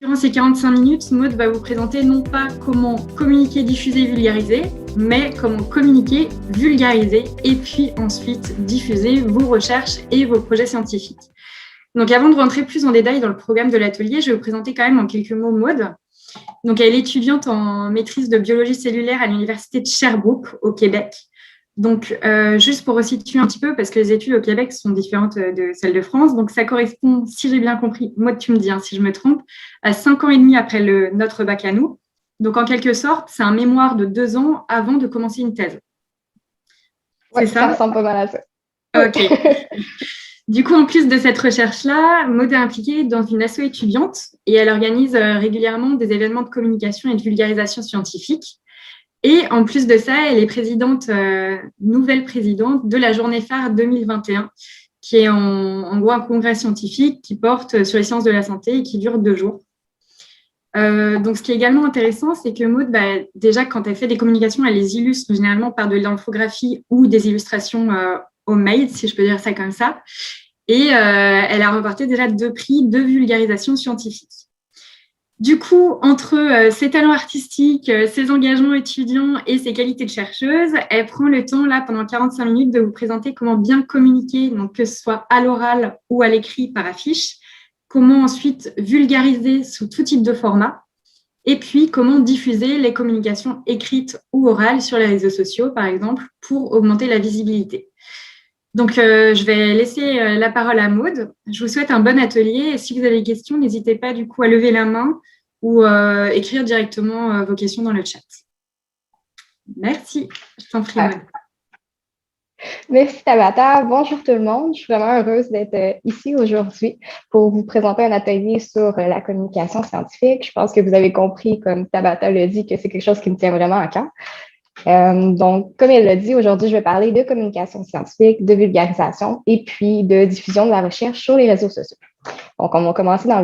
Durant ces 45 minutes, Maud va vous présenter non pas comment communiquer, diffuser, vulgariser, mais comment communiquer, vulgariser et puis ensuite diffuser vos recherches et vos projets scientifiques. Donc avant de rentrer plus en détail dans le programme de l'atelier, je vais vous présenter quand même en quelques mots Maud. Donc elle est étudiante en maîtrise de biologie cellulaire à l'université de Sherbrooke au Québec. Donc, juste pour resituer un petit peu, parce que les études au Québec sont différentes de celles de France, donc ça correspond, si j'ai bien compris, moi tu me dis si je me trompe, à 5 ans et demi après notre bac à nous. Donc, en quelque sorte, c'est un mémoire de 2 ans avant de commencer une thèse. Oui, ça ressemble pas mal à ça. Ok. Du coup, en plus de cette recherche-là, Maud est impliquée dans une asso étudiante et elle organise régulièrement des événements de communication et de vulgarisation scientifique. Et en plus de ça, elle est nouvelle présidente de la journée phare 2021, qui est en gros un congrès scientifique qui porte sur les sciences de la santé et qui dure 2 jours. Donc, ce qui est également intéressant, c'est que Maud, déjà, quand elle fait des communications, elle les illustre généralement par de l'infographie ou des illustrations homemade, si je peux dire ça comme ça. Et elle a remporté déjà 2 prix de vulgarisation scientifique. Du coup, entre ses talents artistiques, ses engagements étudiants et ses qualités de chercheuse, elle prend le temps, là, pendant 45 minutes, de vous présenter comment bien communiquer, donc que ce soit à l'oral ou à l'écrit par affiche, comment ensuite vulgariser sous tout type de format, et puis comment diffuser les communications écrites ou orales sur les réseaux sociaux, par exemple, pour augmenter la visibilité. Donc, je vais laisser la parole à Maud. Je vous souhaite un bon atelier. Et si vous avez des questions, n'hésitez pas du coup à lever la main ou écrire directement vos questions dans le chat. Merci. Je t'en prie, Maud. Merci Tabata. Bonjour tout le monde. Je suis vraiment heureuse d'être ici aujourd'hui pour vous présenter un atelier sur la communication scientifique. Je pense que vous avez compris, comme Tabata l'a dit, que c'est quelque chose qui me tient vraiment à cœur. Donc, comme elle l'a dit, aujourd'hui, je vais parler de communication scientifique, de vulgarisation et puis de diffusion de la recherche sur les réseaux sociaux. Donc, on va commencer dans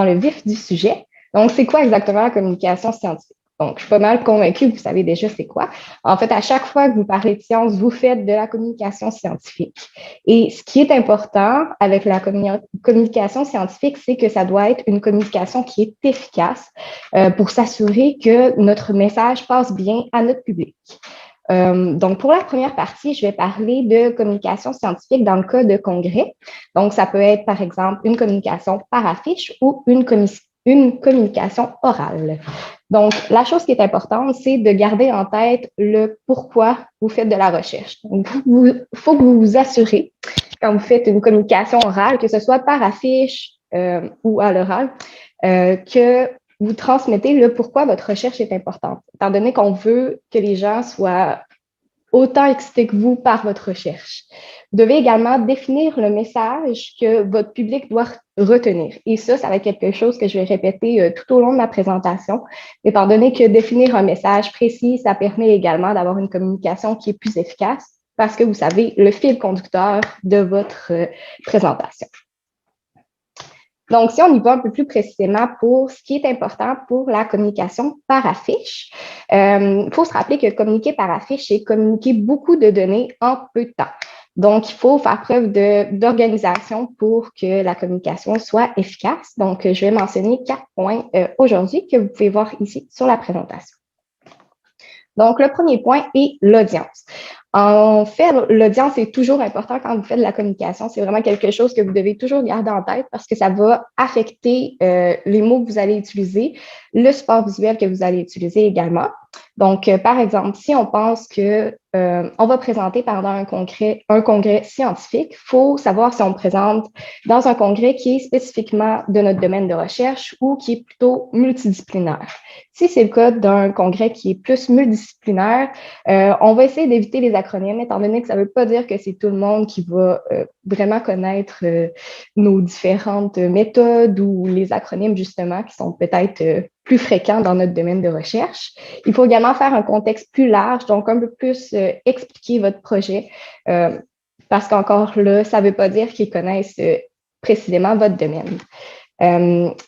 le vif du sujet. Donc, c'est quoi exactement la communication scientifique? Donc, je suis pas mal convaincue que vous savez déjà c'est quoi. En fait, à chaque fois que vous parlez de science, vous faites de la communication scientifique. Et ce qui est important avec la communication scientifique, c'est que ça doit être une communication qui est efficace pour s'assurer que notre message passe bien à notre public. Donc, pour la première partie, je vais parler de communication scientifique dans le cas de congrès. Donc, ça peut être, par exemple, une communication par affiche ou une communication orale. Donc, la chose qui est importante, c'est de garder en tête le pourquoi vous faites de la recherche. Donc, il faut que vous vous assurez, quand vous faites une communication orale, que ce soit par affiche ou à l'oral, que vous transmettez le pourquoi votre recherche est importante, étant donné qu'on veut que les gens soient autant excités que vous par votre recherche. Vous devez également définir le message que votre public doit retenir. Et ça va être quelque chose que je vais répéter tout au long de ma présentation, étant donné que définir un message précis, ça permet également d'avoir une communication qui est plus efficace parce que vous savez le fil conducteur de votre présentation. Donc, si on y va un peu plus précisément pour ce qui est important pour la communication par affiche, il faut se rappeler que communiquer par affiche, c'est communiquer beaucoup de données en peu de temps. Donc, il faut faire preuve d'organisation pour que la communication soit efficace. Donc, je vais mentionner 4 points aujourd'hui que vous pouvez voir ici sur la présentation. Donc, le premier point est l'audience. En fait, l'audience est toujours important quand vous faites de la communication. C'est vraiment quelque chose que vous devez toujours garder en tête parce que ça va affecter les mots que vous allez utiliser, le support visuel que vous allez utiliser également. Donc, par exemple, si on pense que on va présenter pendant un congrès scientifique, il faut savoir si on présente dans un congrès qui est spécifiquement de notre domaine de recherche ou qui est plutôt multidisciplinaire. Si c'est le cas d'un congrès qui est plus multidisciplinaire, on va essayer d'éviter les acronymes, étant donné que ça ne veut pas dire que c'est tout le monde qui va vraiment connaître nos différentes méthodes ou les acronymes, justement, qui sont peut-être plus fréquents dans notre domaine de recherche. Il faut également faire un contexte plus large, donc un peu plus expliquer votre projet, parce qu'encore là, ça ne veut pas dire qu'ils connaissent précisément votre domaine.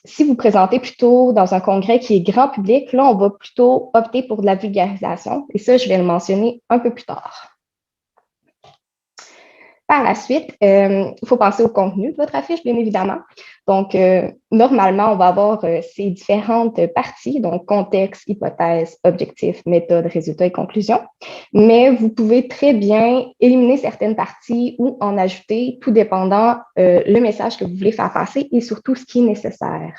Si vous présentez plutôt dans un congrès qui est grand public, là, on va plutôt opter pour de la vulgarisation. Et ça, je vais le mentionner un peu plus tard. Par la suite, il faut penser au contenu de votre affiche, bien évidemment. Donc, normalement, on va avoir ces différentes parties, donc contexte, hypothèse, objectif, méthode, résultat et conclusion. Mais vous pouvez très bien éliminer certaines parties ou en ajouter, tout dépendant le message que vous voulez faire passer et surtout ce qui est nécessaire.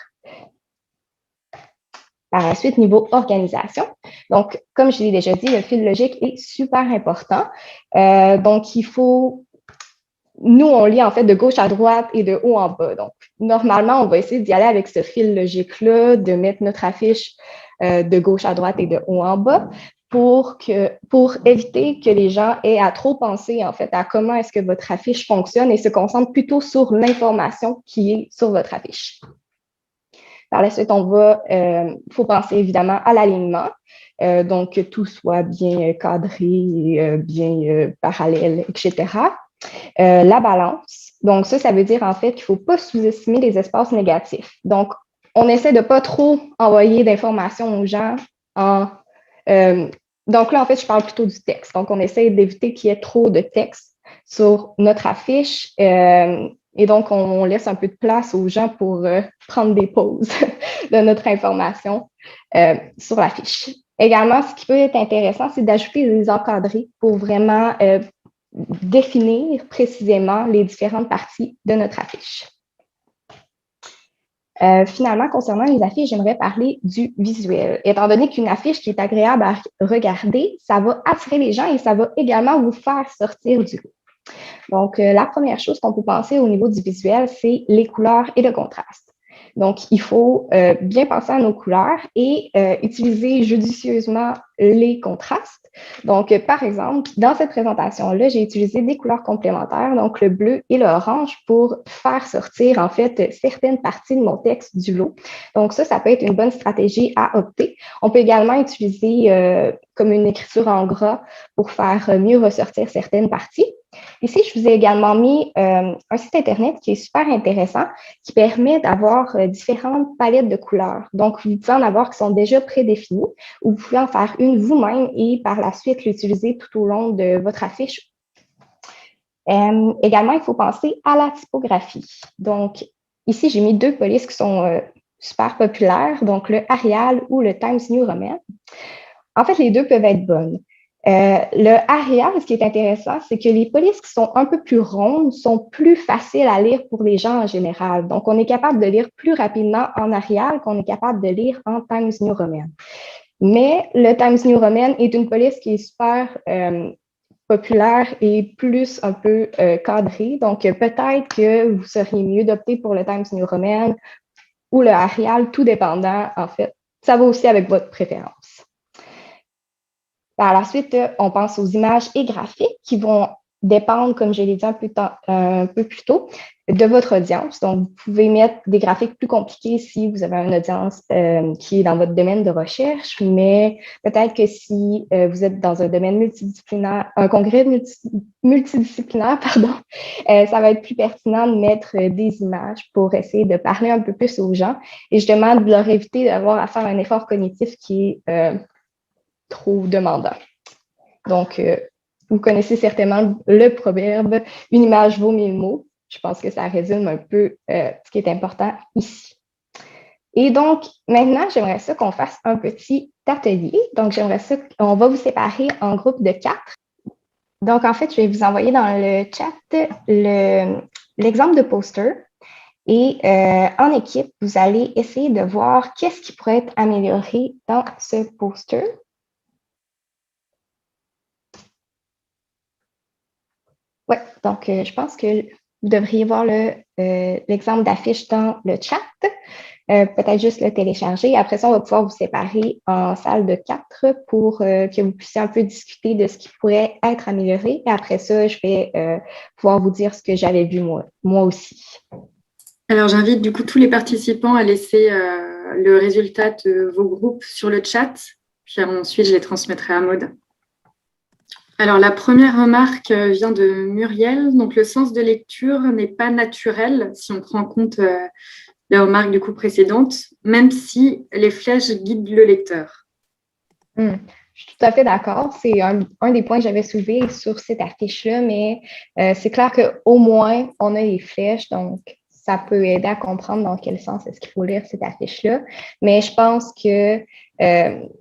Par la suite, niveau organisation. Donc, comme je l'ai déjà dit, le fil logique est super important. Donc, il faut... Nous, on lit en fait de gauche à droite et de haut en bas. Donc, normalement, on va essayer d'y aller avec ce fil logique-là, de mettre notre affiche de gauche à droite et de haut en bas pour éviter que les gens aient à trop penser en fait à comment est-ce que votre affiche fonctionne et se concentrent plutôt sur l'information qui est sur votre affiche. Par la suite, faut penser évidemment à l'alignement, donc que tout soit bien cadré, bien parallèle, etc. La balance, donc ça veut dire en fait qu'il ne faut pas sous-estimer les espaces négatifs. Donc, on essaie de ne pas trop envoyer d'informations aux gens. Donc là, en fait, je parle plutôt du texte. Donc, on essaie d'éviter qu'il y ait trop de texte sur notre affiche. Et donc, on laisse un peu de place aux gens pour prendre des pauses de notre information sur la fiche. Également, ce qui peut être intéressant, c'est d'ajouter des encadrés pour vraiment définir précisément les différentes parties de notre affiche. Finalement, concernant les affiches, j'aimerais parler du visuel. Étant donné qu'une affiche qui est agréable à regarder, ça va attirer les gens et ça va également vous faire sortir du lot. Donc, la première chose qu'on peut penser au niveau du visuel, c'est les couleurs et le contraste. Donc, il faut bien penser à nos couleurs et utiliser judicieusement les contrastes. Donc, par exemple, dans cette présentation-là, j'ai utilisé des couleurs complémentaires, donc le bleu et l'orange, pour faire sortir, en fait, certaines parties de mon texte du lot. Donc, ça peut être une bonne stratégie à opter. On peut également utiliser comme une écriture en gras pour faire mieux ressortir certaines parties. Ici, je vous ai également mis un site Internet qui est super intéressant, qui permet d'avoir différentes palettes de couleurs. Donc, vous pouvez en avoir qui sont déjà prédéfinies ou vous pouvez en faire une vous-même et par la suite l'utiliser tout au long de votre affiche. Également, il faut penser à la typographie. Donc, ici, j'ai mis deux polices qui sont super populaires, donc le Arial ou le Times New Roman. En fait, les deux peuvent être bonnes. Le Arial, ce qui est intéressant, c'est que les polices qui sont un peu plus rondes sont plus faciles à lire pour les gens en général. Donc, on est capable de lire plus rapidement en Arial qu'on est capable de lire en Times New Roman. Mais le Times New Roman est une police qui est super populaire et plus un peu cadrée. Donc, peut-être que vous seriez mieux d'opter pour le Times New Roman ou le Arial, tout dépendant, en fait. Ça va aussi avec votre préférence. Par la suite, on pense aux images et graphiques qui vont dépendre, comme je l'ai dit un peu plus tôt, de votre audience. Donc, vous pouvez mettre des graphiques plus compliqués si vous avez une audience qui est dans votre domaine de recherche, mais peut-être que si vous êtes dans un domaine multidisciplinaire, un congrès multidisciplinaire, ça va être plus pertinent de mettre des images pour essayer de parler un peu plus aux gens et justement de leur éviter d'avoir à faire un effort cognitif qui est trop demandant. Donc, vous connaissez certainement le proverbe « une image vaut 1000 mots ». Je pense que ça résume un peu ce qui est important ici. Et donc, maintenant, j'aimerais ça qu'on fasse un petit atelier. Donc, j'aimerais ça qu'on va vous séparer en groupe de 4. Donc, en fait, je vais vous envoyer dans le chat l'exemple de poster. Et en équipe, vous allez essayer de voir qu'est-ce qui pourrait être amélioré dans ce poster. Oui, donc je pense que vous devriez voir l'exemple d'affiche dans le chat. Peut-être juste le télécharger. Après ça, on va pouvoir vous séparer en salle de 4 pour que vous puissiez un peu discuter de ce qui pourrait être amélioré. Et après ça, je vais pouvoir vous dire ce que j'avais vu moi aussi. Alors, j'invite du coup tous les participants à laisser le résultat de vos groupes sur le chat. Puis ensuite, je les transmettrai à Maude. Alors, la première remarque vient de Muriel. Donc, le sens de lecture n'est pas naturel si on prend en compte la remarque du coup précédente, même si les flèches guident le lecteur. Je je suis tout à fait d'accord. C'est un des points que j'avais soulevé sur cette affiche-là, mais c'est clair qu'au moins, on a les flèches, donc ça peut aider à comprendre dans quel sens est-ce qu'il faut lire cette affiche-là. Mais je pense que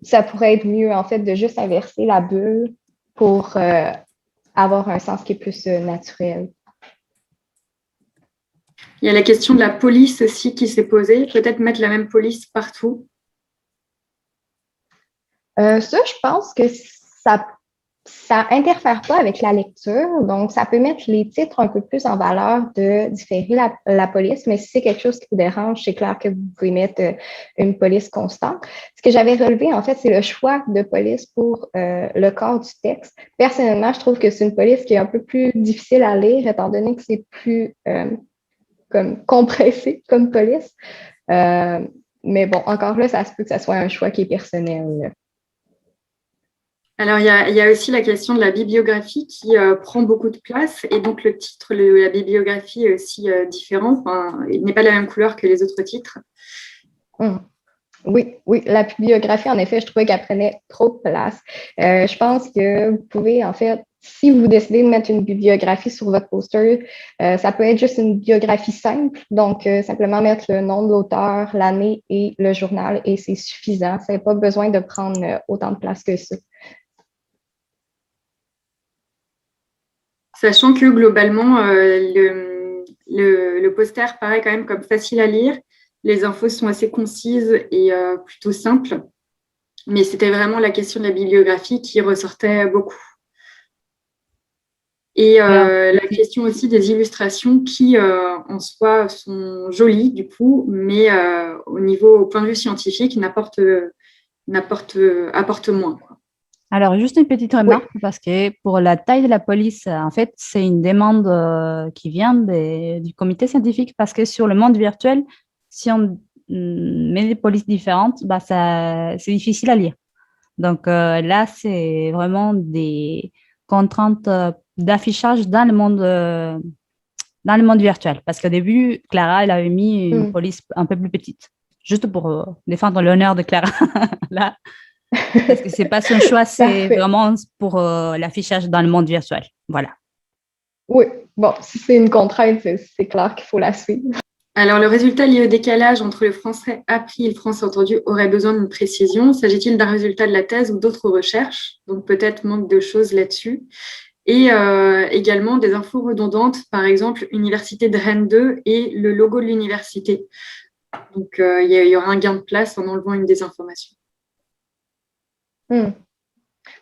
ça pourrait être mieux, en fait, de juste inverser la bulle pour avoir un sens qui est plus naturel. Il y a la question de la police aussi qui s'est posée. Peut-être mettre la même police partout. Ça, je pense que ça interfère pas avec la lecture. Donc, ça peut mettre les titres un peu plus en valeur de différer la police. Mais si c'est quelque chose qui vous dérange, c'est clair que vous pouvez mettre une police constante. Ce que j'avais relevé, en fait, c'est le choix de police pour le corps du texte. Personnellement, je trouve que c'est une police qui est un peu plus difficile à lire, étant donné que c'est plus comme compressé comme police. Mais bon, encore là, ça se peut que ça soit un choix qui est personnel. Alors, il y a aussi la question de la bibliographie qui prend beaucoup de place. Et donc, le titre, la bibliographie est aussi différent. Enfin, il n'est pas de la même couleur que les autres titres. Oui, la bibliographie, en effet, je trouvais qu'elle prenait trop de place. Je pense que vous pouvez, en fait, si vous décidez de mettre une bibliographie sur votre poster, ça peut être juste une biographie simple. Donc, simplement mettre le nom de l'auteur, l'année et le journal, et c'est suffisant. Ça n'a pas besoin de prendre autant de place que ça. Sachant que globalement, le poster paraît quand même comme facile à lire. Les infos sont assez concises et plutôt simples. Mais c'était vraiment la question de la bibliographie qui ressortait beaucoup. Et la question aussi des illustrations qui, en soi, sont jolies, du coup, mais au point de vue scientifique, apportent moins, quoi. Alors, juste une petite remarque, parce que pour la taille de la police, en fait, c'est une demande qui vient du comité scientifique, parce que sur le monde virtuel, si on met des polices différentes, bah, c'est difficile à lire. Donc là, c'est vraiment des contraintes d'affichage dans le monde virtuel. Parce qu'au début, Clara, elle avait mis une police un peu plus petite, juste pour défendre l'honneur de Clara. Là, parce que c'est pas son choix, c'est vraiment pour l'affichage dans le monde virtuel. Voilà. Oui, bon, si c'est une contrainte, c'est clair qu'il faut la suivre. Alors, le résultat lié au décalage entre le français appris et le français entendu aurait besoin d'une précision. S'agit-il d'un résultat de la thèse ou d'autres recherches? Donc, peut-être manque de choses là-dessus. Et également des infos redondantes, par exemple, Université de Rennes 2 et le logo de l'université. Donc, il y aura un gain de place en enlevant une des informations. Ben,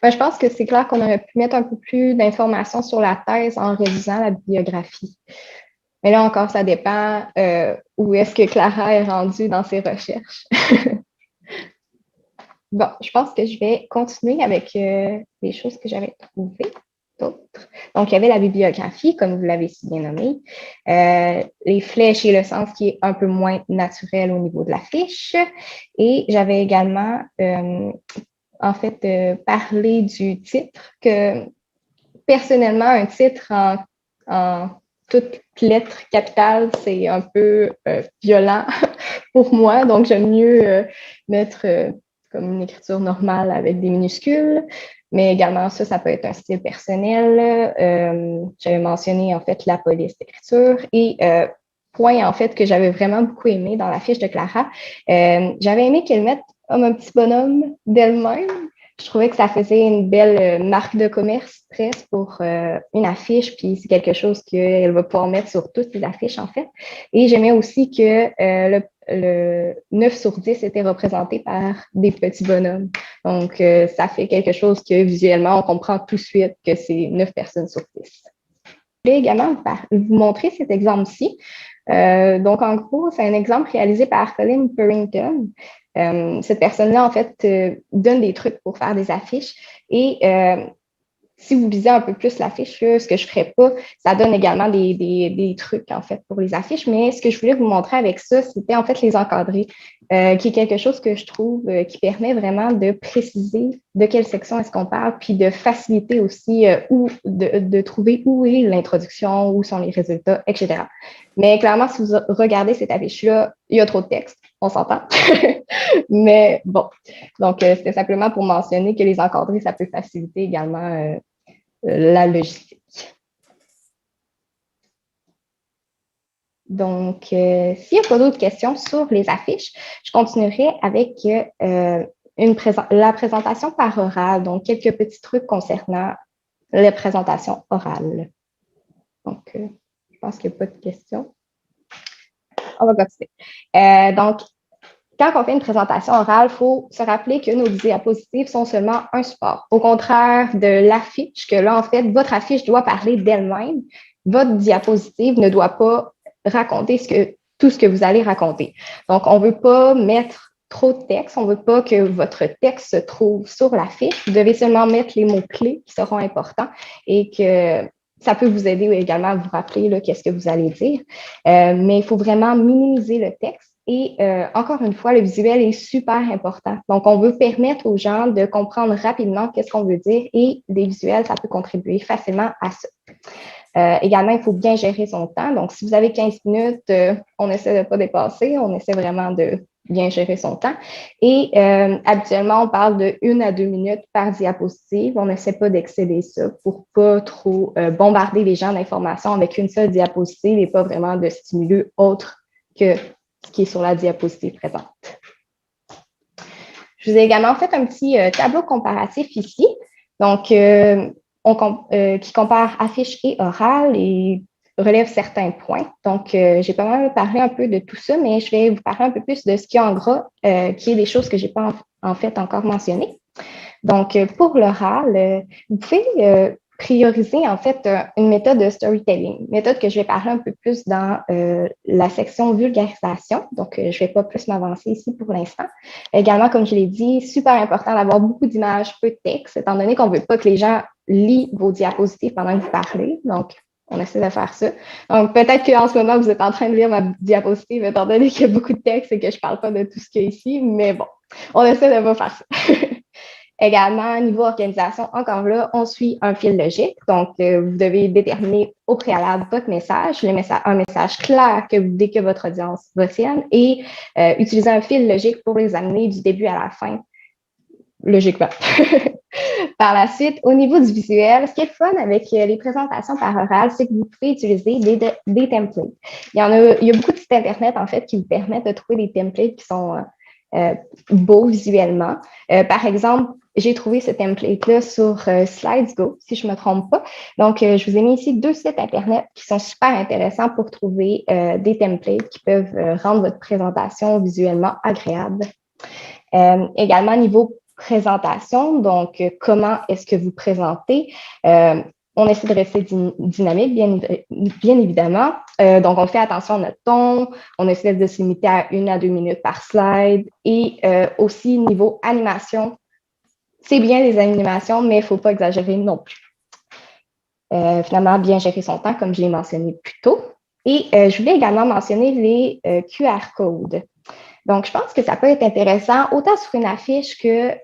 je pense que c'est clair qu'on aurait pu mettre un peu plus d'informations sur la thèse en révisant la biographie. Mais là encore, ça dépend où est-ce que Clara est rendue dans ses recherches. Bon, je pense que je vais continuer avec les choses que j'avais trouvées d'autres. Donc, il y avait la bibliographie, comme vous l'avez si bien nommé, les flèches et le sens qui est un peu moins naturel au niveau de la fiche. Et j'avais également parler du titre, que personnellement, un titre en toutes lettres capitales, c'est un peu violent pour moi. Donc, j'aime mieux mettre comme une écriture normale avec des minuscules. Mais également, ça peut être un style personnel. J'avais mentionné, en fait, la police d'écriture. Et point, en fait, que j'avais vraiment beaucoup aimé dans la fiche de Clara, j'avais aimé qu'elle mette comme un petit bonhomme d'elle-même. Je trouvais que ça faisait une belle marque de commerce presque pour une affiche, puis c'est quelque chose qu'elle va pouvoir mettre sur toutes les affiches, en fait. Et j'aimais aussi que le 9 sur 10 était représenté par des petits bonhommes. Donc, ça fait quelque chose que visuellement, on comprend tout de suite que c'est 9 personnes sur 10. Je voulais également vous montrer cet exemple-ci. Donc, en gros, c'est un exemple réalisé par Colin Purrington. Cette personne-là, en fait, donne des trucs pour faire des affiches. Et si vous lisez un peu plus l'affiche, ce que je ne ferais pas, ça donne également des trucs, en fait, pour les affiches. Mais ce que je voulais vous montrer avec ça, c'était, en fait, les encadrés, qui est quelque chose que je trouve qui permet vraiment de préciser de quelle section est-ce qu'on parle, puis de faciliter aussi de trouver où est l'introduction, où sont les résultats, etc. Mais clairement, si vous regardez cette affiche-là, il y a trop de texte. on s'entend. Mais bon, donc c'était simplement pour mentionner que les encadrer, ça peut faciliter également la logistique. Donc, s'il n'y a pas d'autres questions sur les affiches, je continuerai avec la présentation par oral, donc quelques petits trucs concernant les présentations orales. Donc, je pense qu'il n'y a pas de questions. On va continuer. Donc, quand on fait une présentation orale, il faut se rappeler que nos diapositives sont seulement un support. Au contraire de l'affiche, que là, en fait, votre affiche doit parler d'elle-même. Votre diapositive ne doit pas raconter tout ce que vous allez raconter. Donc, on ne veut pas mettre trop de texte. On ne veut pas que votre texte se trouve sur l'affiche. Vous devez seulement mettre les mots-clés qui seront importants et que ça peut vous aider également à vous rappeler qu'est-ce que vous allez dire. Mais il faut vraiment minimiser le texte. Et encore une fois, le visuel est super important. Donc, on veut permettre aux gens de comprendre rapidement qu'est-ce qu'on veut dire et les visuels, ça peut contribuer facilement à ça. Également, il faut bien gérer son temps. Donc, si vous avez 15 minutes, on essaie de ne pas dépasser. On essaie vraiment de bien gérer son temps. Et habituellement, on parle de 1 à 2 minutes par diapositive. On n'essaie pas d'excéder ça pour pas trop bombarder les gens d'informations avec une seule diapositive et pas vraiment de stimuli autre que ce qui est sur la diapositive présente. Je vous ai également fait un petit tableau comparatif ici, donc qui compare affiche et orale et relève certains points. Donc, j'ai pas mal parlé un peu de tout ça, mais je vais vous parler un peu plus de ce qu'il y a en gras, qui est des choses que je n'ai pas en fait encore mentionnées. Donc, pour l'oral, vous pouvez prioriser en fait une méthode de storytelling, méthode que je vais parler un peu plus dans la section vulgarisation. Donc, je ne vais pas plus m'avancer ici pour l'instant. Également, comme je l'ai dit, super important d'avoir beaucoup d'images, peu de texte, étant donné qu'on ne veut pas que les gens lisent vos diapositives pendant que vous parlez. Donc, on essaie de faire ça. Donc, peut-être qu'en ce moment, vous êtes en train de lire ma diapositive, étant donné qu'il y a beaucoup de texte et que je ne parle pas de tout ce qu'il y a ici, mais bon, on essaie de ne pas faire ça. Également, niveau organisation, encore là, on suit un fil logique. Donc, vous devez déterminer au préalable votre message, un message clair dès que votre audience retienne et utiliser un fil logique pour les amener du début à la fin, logiquement. Par la suite, au niveau du visuel, ce qui est fun avec les présentations par oral, c'est que vous pouvez utiliser des templates. Il y a beaucoup de sites Internet, en fait, qui vous permettent de trouver des templates qui sont beaux visuellement. Par exemple, j'ai trouvé ce template-là sur SlidesGo, si je ne me trompe pas. Donc, je vous ai mis ici 2 sites Internet qui sont super intéressants pour trouver des templates qui peuvent rendre votre présentation visuellement agréable. Également, niveau présentation, donc comment est-ce que vous présentez? On essaie de rester dynamique, bien évidemment. Donc, on fait attention à notre ton. On essaie de se limiter à 1 à 2 minutes par slide. Et aussi, niveau animation, c'est bien les animations, mais il ne faut pas exagérer non plus. Finalement, bien gérer son temps, comme je l'ai mentionné plus tôt. Et je voulais également mentionner les QR codes. Donc, je pense que ça peut être intéressant, autant sur une affiche que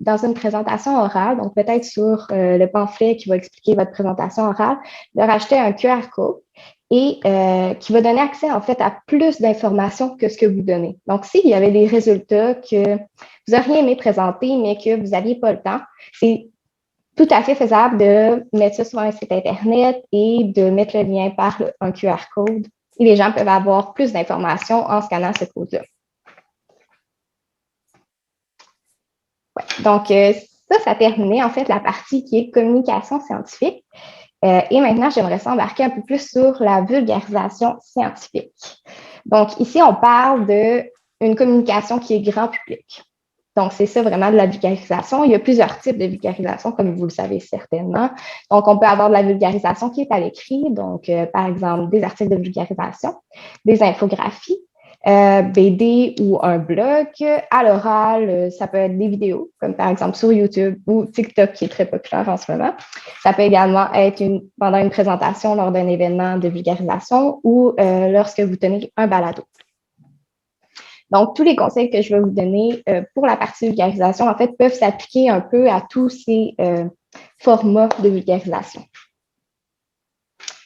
dans une présentation orale, donc peut-être sur le pamphlet qui va expliquer votre présentation orale, de rajouter un QR code et qui va donner accès, en fait, à plus d'informations que ce que vous donnez. Donc, s'il y avait des résultats que vous auriez aimé présenter, mais que vous n'aviez pas le temps, c'est tout à fait faisable de mettre ça sur un site Internet et de mettre le lien par un QR code. Et les gens peuvent avoir plus d'informations en scannant ce code-là. Ouais. Donc, ça a terminé, en fait, la partie qui est communication scientifique. Et maintenant, j'aimerais s'embarquer un peu plus sur la vulgarisation scientifique. Donc, ici, on parle d'une communication qui est grand public. Donc, c'est ça vraiment de la vulgarisation. Il y a plusieurs types de vulgarisation, comme vous le savez certainement. Donc, on peut avoir de la vulgarisation qui est à l'écrit, donc, par exemple, des articles de vulgarisation, des infographies, BD ou un blog. À l'oral, ça peut être des vidéos, comme par exemple sur YouTube ou TikTok, qui est très populaire en ce moment. Ça peut également être pendant une présentation lors d'un événement de vulgarisation ou lorsque vous tenez un balado. Donc, tous les conseils que je vais vous donner pour la partie vulgarisation, en fait, peuvent s'appliquer un peu à tous ces formats de vulgarisation.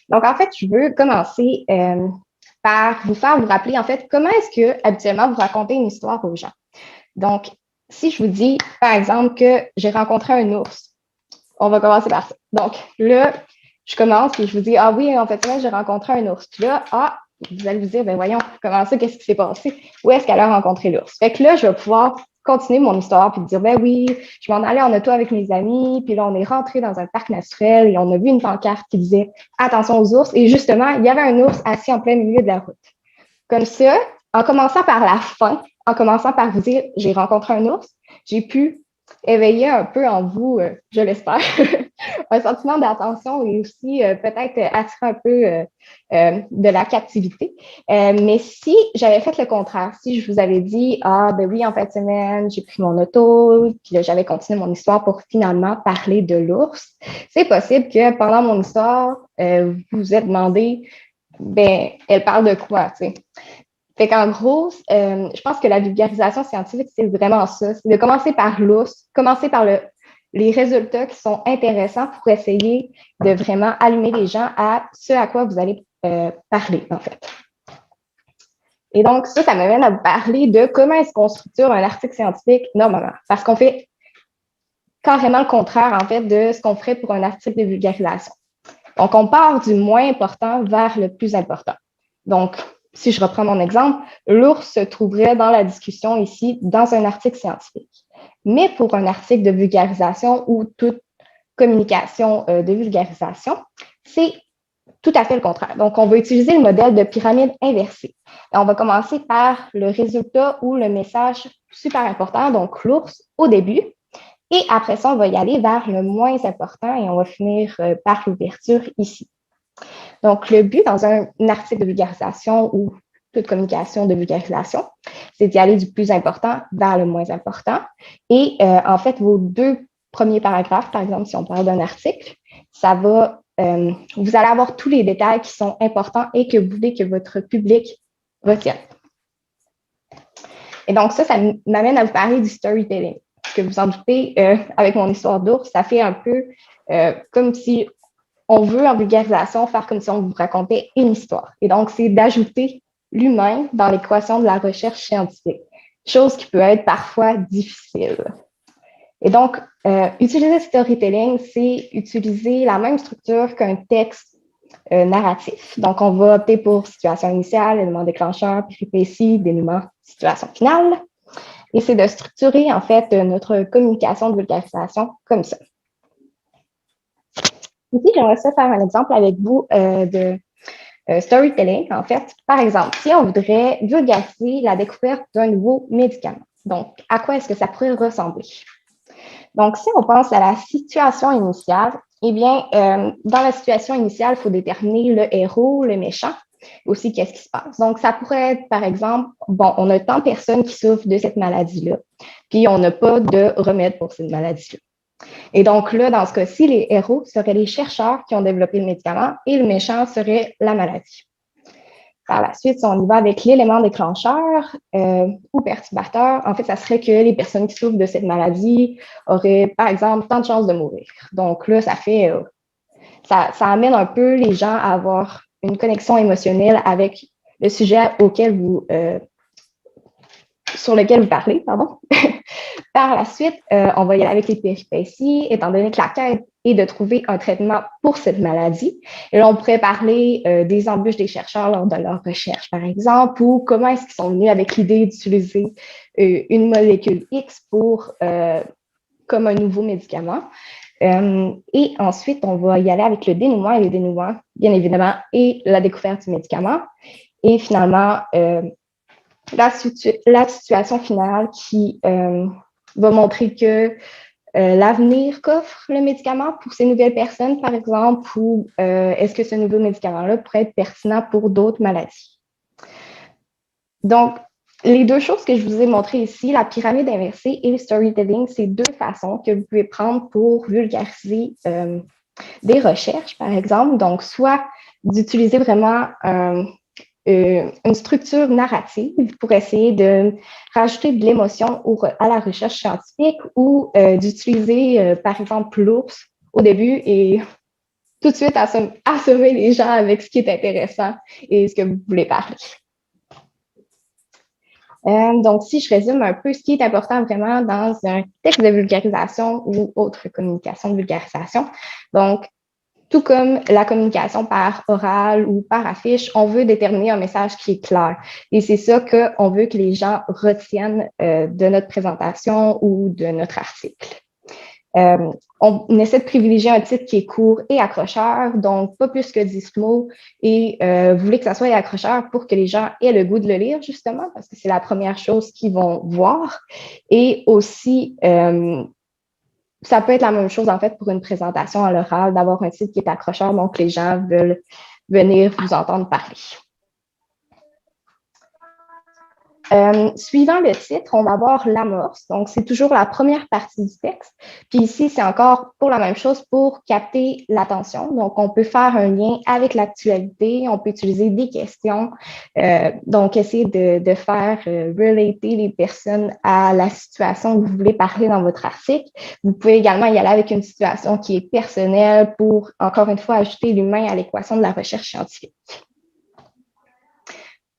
Donc, en fait, je veux commencer par vous faire vous rappeler, en fait, comment est-ce que habituellement vous racontez une histoire aux gens. Donc, si je vous dis, par exemple, que j'ai rencontré un ours, on va commencer par ça. Donc, là, je commence et je vous dis, ah oui, en fait, là, j'ai rencontré un ours. Puis là, vous allez vous dire, ben voyons, comment ça, qu'est-ce qui s'est passé? Où est-ce qu'elle a rencontré l'ours? Fait que là, je vais pouvoir continuer mon histoire puis dire, ben oui, je m'en allais en auto avec mes amis, puis là, on est rentré dans un parc naturel et on a vu une pancarte qui disait, attention aux ours. Et justement, il y avait un ours assis en plein milieu de la route. Comme ça, en commençant par la fin, en commençant par vous dire, j'ai rencontré un ours, j'ai pu éveiller un peu en vous, je l'espère, un sentiment d'attention et aussi peut-être attirer un peu de la captivité. Mais si j'avais fait le contraire, si je vous avais dit, ah ben oui, en fin de semaine, j'ai pris mon auto, puis là, j'avais continué mon histoire pour finalement parler de l'ours, c'est possible que pendant mon histoire, vous vous êtes demandé, ben, elle parle de quoi, tu sais? Fait qu'en gros, je pense que la vulgarisation scientifique, c'est vraiment ça. C'est de commencer par l'ours, commencer par les résultats qui sont intéressants pour essayer de vraiment allumer les gens à ce à quoi vous allez parler, en fait. Et donc, ça m'amène à vous parler de comment est-ce qu'on structure un article scientifique normalement. Parce qu'on fait carrément le contraire, en fait, de ce qu'on ferait pour un article de vulgarisation. Donc, on part du moins important vers le plus important. Donc, si je reprends mon exemple, l'ours se trouverait dans la discussion ici dans un article scientifique. Mais pour un article de vulgarisation ou toute communication de vulgarisation, c'est tout à fait le contraire. Donc, on va utiliser le modèle de pyramide inversée. Et on va commencer par le résultat ou le message super important, donc l'ours au début. Et après ça, on va y aller vers le moins important et on va finir par l'ouverture ici. Donc, le but dans un article de vulgarisation ou toute communication de vulgarisation, c'est d'y aller du plus important vers le moins important. Et en fait, vos 2 premiers paragraphes, par exemple, si on parle d'un article, ça va, vous allez avoir tous les détails qui sont importants et que vous voulez que votre public retienne. Et donc, ça m'amène à vous parler du storytelling. Que vous en doutez, avec mon histoire d'ours, ça fait un peu comme si on veut, en vulgarisation, faire comme si on vous racontait une histoire. Et donc, c'est d'ajouter l'humain dans l'équation de la recherche scientifique, chose qui peut être parfois difficile. Et donc, utiliser le storytelling, c'est utiliser la même structure qu'un texte narratif. Donc, on va opter pour situation initiale, élément déclencheur, péripétie, dénouement, situation finale. Et c'est de structurer, en fait, notre communication de vulgarisation comme ça. Ici, j'aimerais ça faire un exemple avec vous de storytelling, en fait. Par exemple, si on voudrait vulgariser la découverte d'un nouveau médicament, donc, à quoi est-ce que ça pourrait ressembler? Donc, si on pense à la situation initiale, eh bien, dans la situation initiale, il faut déterminer le héros, le méchant, aussi qu'est-ce qui se passe. Donc, ça pourrait être, par exemple, bon, on a tant de personnes qui souffrent de cette maladie-là, puis on n'a pas de remède pour cette maladie-là. Et donc là, dans ce cas-ci, les héros seraient les chercheurs qui ont développé le médicament et le méchant serait la maladie. Par la suite, si on y va avec l'élément déclencheur ou perturbateur, en fait, ça serait que les personnes qui souffrent de cette maladie auraient, par exemple, tant de chances de mourir. Donc là, ça fait, ça amène un peu les gens à avoir une connexion émotionnelle avec le sujet sur lequel vous parlez, pardon. Par la suite, on va y aller avec les péripéties, étant donné que la quête est de trouver un traitement pour cette maladie. Et là, on pourrait parler des embûches des chercheurs lors de leur recherche, par exemple, ou comment est-ce qu'ils sont venus avec l'idée d'utiliser une molécule X comme un nouveau médicament. Et ensuite, on va y aller avec le dénouement et le dénouement, bien évidemment, et la découverte du médicament. Et finalement, la situation finale qui va montrer que l'avenir qu'offre le médicament pour ces nouvelles personnes, par exemple, ou est-ce que ce nouveau médicament-là pourrait être pertinent pour d'autres maladies. Donc, les 2 choses que je vous ai montrées ici, la pyramide inversée et le storytelling, c'est 2 façons que vous pouvez prendre pour vulgariser des recherches, par exemple. Donc, soit d'utiliser vraiment une structure narrative pour essayer de rajouter de l'émotion à la recherche scientifique ou d'utiliser, par exemple, l'ours au début et tout de suite assommer les gens avec ce qui est intéressant et ce que vous voulez parler. Donc, si je résume un peu ce qui est important vraiment dans un texte de vulgarisation ou autre communication de vulgarisation, donc, tout comme la communication par oral ou par affiche, on veut déterminer un message qui est clair. Et c'est ça qu'on veut que les gens retiennent de notre présentation ou de notre article. On essaie de privilégier un titre qui est court et accrocheur, donc pas plus que 10 mots, et vous voulez que ça soit accrocheur pour que les gens aient le goût de le lire, justement, parce que c'est la première chose qu'ils vont voir. Et aussi, ça peut être la même chose, en fait, pour une présentation à l'oral, d'avoir un titre qui est accrocheur, donc les gens veulent venir vous entendre parler. Suivant le titre, on va avoir l'amorce. Donc, c'est toujours la première partie du texte. Puis ici, c'est encore pour la même chose pour capter l'attention. Donc, on peut faire un lien avec l'actualité. On peut utiliser des questions. Donc, essayer de faire relater les personnes à la situation que vous voulez parler dans votre article. Vous pouvez également y aller avec une situation qui est personnelle pour, encore une fois, ajouter l'humain à l'équation de la recherche scientifique.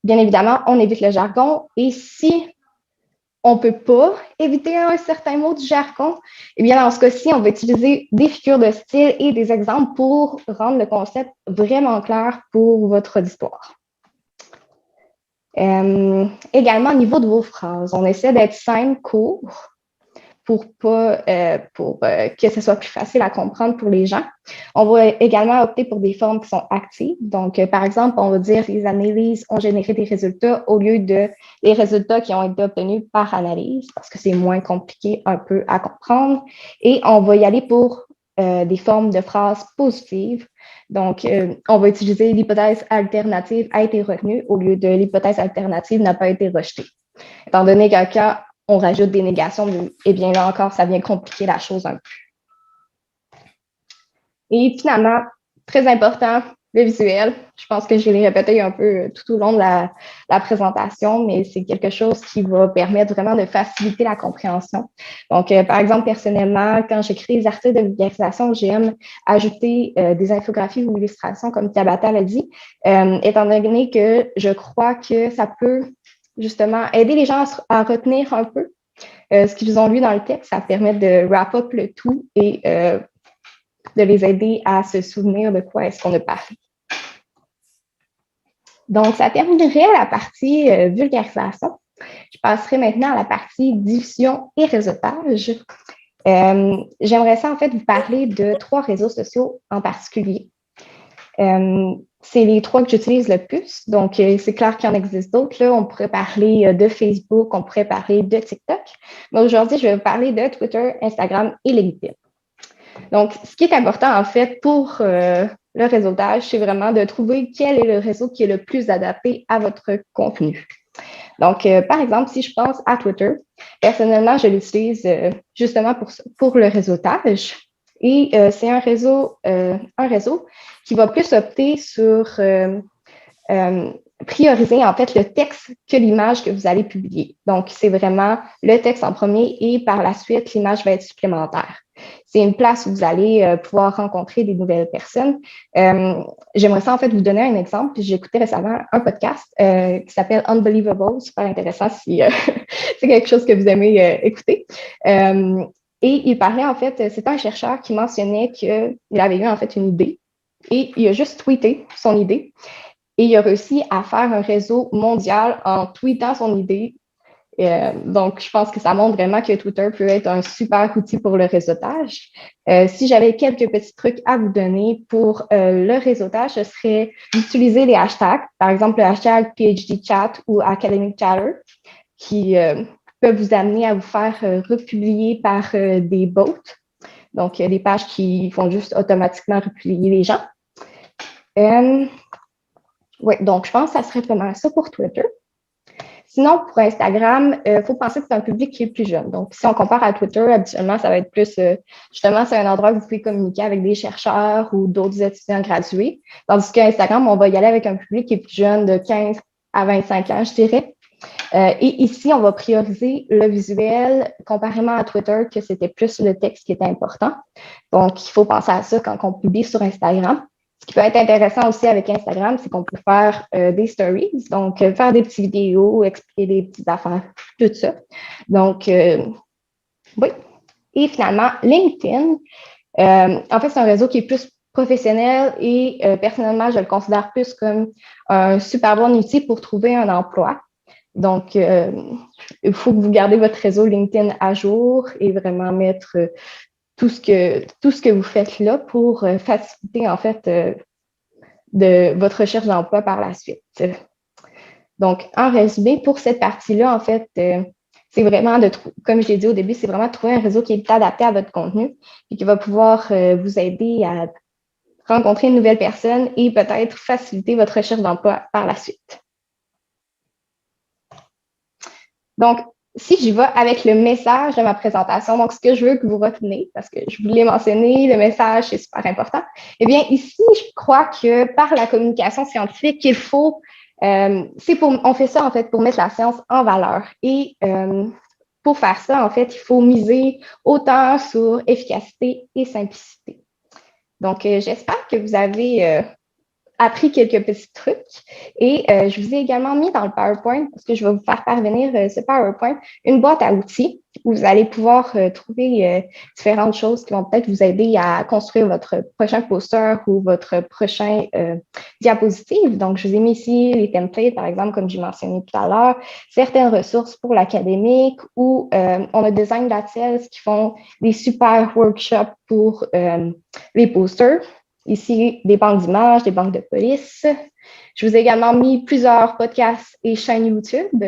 Bien évidemment, on évite le jargon et si on ne peut pas éviter un certain mot du jargon, eh bien, dans ce cas-ci, on va utiliser des figures de style et des exemples pour rendre le concept vraiment clair pour votre auditoire. Également, au niveau de vos phrases, on essaie d'être simple, court, pour que ce soit plus facile à comprendre pour les gens. On va également opter pour des formes qui sont actives. Donc, par exemple, on va dire les analyses ont généré des résultats au lieu de les résultats qui ont été obtenus par analyse, parce que c'est moins compliqué un peu à comprendre. Et on va y aller pour des formes de phrases positives. Donc, on va utiliser l'hypothèse alternative a été retenue au lieu de l'hypothèse alternative n'a pas été rejetée. Étant donné qu'un cas on rajoute des négations, et bien là encore, ça vient compliquer la chose un peu. Et finalement, très important, le visuel. Je pense que je l'ai répété un peu tout au long de la présentation, mais c'est quelque chose qui va permettre vraiment de faciliter la compréhension. Donc, par exemple, personnellement, quand j'écris des articles de vulgarisation, j'aime ajouter des infographies ou illustrations, comme Tabata l'a dit, étant donné que je crois que ça peut justement aider les gens à retenir un peu ce qu'ils ont lu dans le texte. Ça permet de wrap up le tout et de les aider à se souvenir de quoi est-ce qu'on a parlé. Donc, ça terminerait la partie vulgarisation. Je passerai maintenant à la partie diffusion et réseautage. J'aimerais ça, en fait, vous parler de 3 réseaux sociaux en particulier. C'est les 3 que j'utilise le plus. Donc, c'est clair qu'il y en existe d'autres. On pourrait parler de Facebook, on pourrait parler de TikTok. Mais aujourd'hui, je vais vous parler de Twitter, Instagram et LinkedIn. Donc, ce qui est important, en fait, pour le réseautage, c'est vraiment de trouver quel est le réseau qui est le plus adapté à votre contenu. Donc, par exemple, si je pense à Twitter, personnellement, je l'utilise justement pour le réseautage. Et c'est un réseau qui va plus opter sur prioriser en fait le texte que l'image que vous allez publier. Donc, c'est vraiment le texte en premier et par la suite, l'image va être supplémentaire. C'est une place où vous allez pouvoir rencontrer des nouvelles personnes. J'aimerais ça en fait vous donner un exemple. J'ai écouté récemment un podcast qui s'appelle Unbelievable, super intéressant si c'est quelque chose que vous aimez écouter. Et il parlait, en fait, c'est un chercheur qui mentionnait qu'il avait eu, en fait, une idée et il a juste tweeté son idée et il a réussi à faire un réseau mondial en tweetant son idée. Donc, je pense que ça montre vraiment que Twitter peut être un super outil pour le réseautage. Si j'avais quelques petits trucs à vous donner pour le réseautage, ce serait d'utiliser les hashtags, par exemple le hashtag PhD Chat ou Academic Chatter, qui peuvent vous amener à vous faire republier par des bots, donc des pages qui font juste automatiquement republier les gens. Oui, donc je pense que ça serait pas mal ça pour Twitter. Sinon, pour Instagram, il faut penser que c'est un public qui est plus jeune. Donc, si on compare à Twitter, habituellement, ça va être plus, justement, c'est un endroit où vous pouvez communiquer avec des chercheurs ou d'autres étudiants gradués. Tandis qu'Instagram, on va y aller avec un public qui est plus jeune, de 15 à 25 ans, je dirais. Et ici, on va prioriser le visuel comparément à Twitter, que c'était plus le texte qui était important. Donc, il faut penser à ça quand on publie sur Instagram. Ce qui peut être intéressant aussi avec Instagram, c'est qu'on peut faire des stories, donc faire des petites vidéos, expliquer des petites affaires, tout ça. Donc, oui. Et finalement, LinkedIn, en fait, c'est un réseau qui est plus professionnel et personnellement, je le considère plus comme un super bon outil pour trouver un emploi. Donc, il faut que vous gardez votre réseau LinkedIn à jour et vraiment mettre tout ce que vous faites là pour faciliter, en fait, de votre recherche d'emploi par la suite. Donc, en résumé, pour cette partie-là, en fait, c'est vraiment comme je l'ai dit au début, c'est vraiment de trouver un réseau qui est adapté à votre contenu et qui va pouvoir vous aider à rencontrer une nouvelle personne et peut-être faciliter votre recherche d'emploi par la suite. Donc, si j'y vais avec le message de ma présentation, donc ce que je veux que vous reteniez, parce que je voulais mentionner, le message, c'est super important. Eh bien, ici, je crois que par la communication scientifique, il faut, on fait ça en fait pour mettre la science en valeur. Et pour faire ça, en fait, il faut miser autant sur efficacité et simplicité. Donc, j'espère que vous avez appris quelques petits trucs et je vous ai également mis dans le PowerPoint, parce que je vais vous faire parvenir ce PowerPoint, une boîte à outils où vous allez pouvoir trouver différentes choses qui vont peut-être vous aider à construire votre prochain poster ou votre prochain diapositive. Donc, je vous ai mis ici les templates, par exemple, comme j'ai mentionné tout à l'heure, certaines ressources pour l'académique ou on a Design Lattiels qui font des super workshops pour les posters. Ici, des banques d'images, des banques de police. Je vous ai également mis plusieurs podcasts et chaînes YouTube.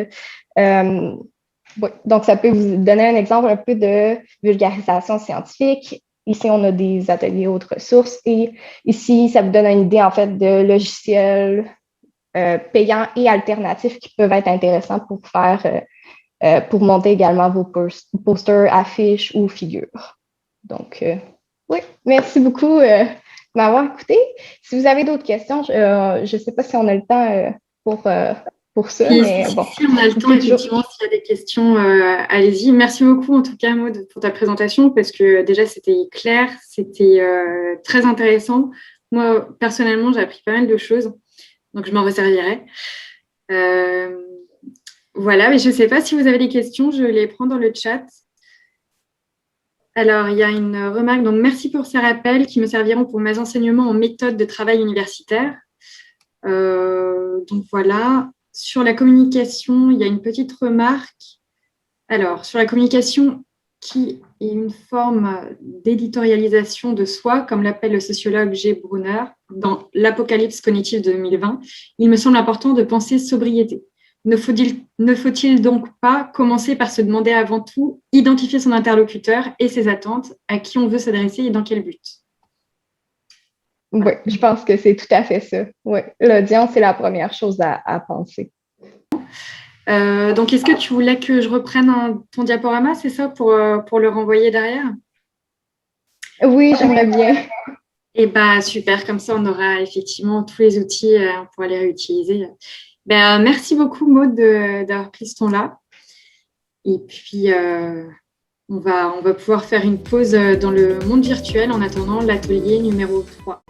Oui, donc, ça peut vous donner un exemple un peu de vulgarisation scientifique. Ici, on a des ateliers autres ressources. Et ici, ça vous donne une idée, en fait, de logiciels payants et alternatifs qui peuvent être intéressants pour faire, pour monter également vos posters, affiches ou figures. Donc, oui, merci beaucoup m'avoir écouté. Si vous avez d'autres questions, je ne sais pas si on a le temps pour ça, mais bon. Si on a le temps, effectivement, s'il y a des questions, allez-y. Merci beaucoup, en tout cas, Maud, pour ta présentation, parce que déjà, c'était clair, c'était très intéressant. Moi, personnellement, j'ai appris pas mal de choses, donc je m'en resservirai. Voilà, mais je ne sais pas si vous avez des questions, je les prends dans le chat. Alors, il y a une remarque. Donc, merci pour ces rappels qui me serviront pour mes enseignements en méthode de travail universitaire. Donc, voilà. Sur la communication, il y a une petite remarque. Alors, sur la communication qui est une forme d'éditorialisation de soi, comme l'appelle le sociologue G. Brunner, dans l'Apocalypse cognitive de 2020, il me semble important de penser sobriété. Ne faut-il donc pas commencer par se demander avant tout, identifier son interlocuteur et ses attentes, à qui on veut s'adresser et dans quel but? Oui, je pense que c'est tout à fait ça. Oui, l'audience, c'est la première chose à penser. Donc, est-ce que tu voulais que je reprenne ton diaporama, c'est ça, pour le renvoyer derrière? Oui, j'aimerais bien. Eh bien, super, comme ça, on aura effectivement tous les outils, on pourra les réutiliser. Merci beaucoup, Maud, d'avoir pris ce temps-là. Et puis, on va pouvoir faire une pause dans le monde virtuel en attendant l'atelier numéro 3.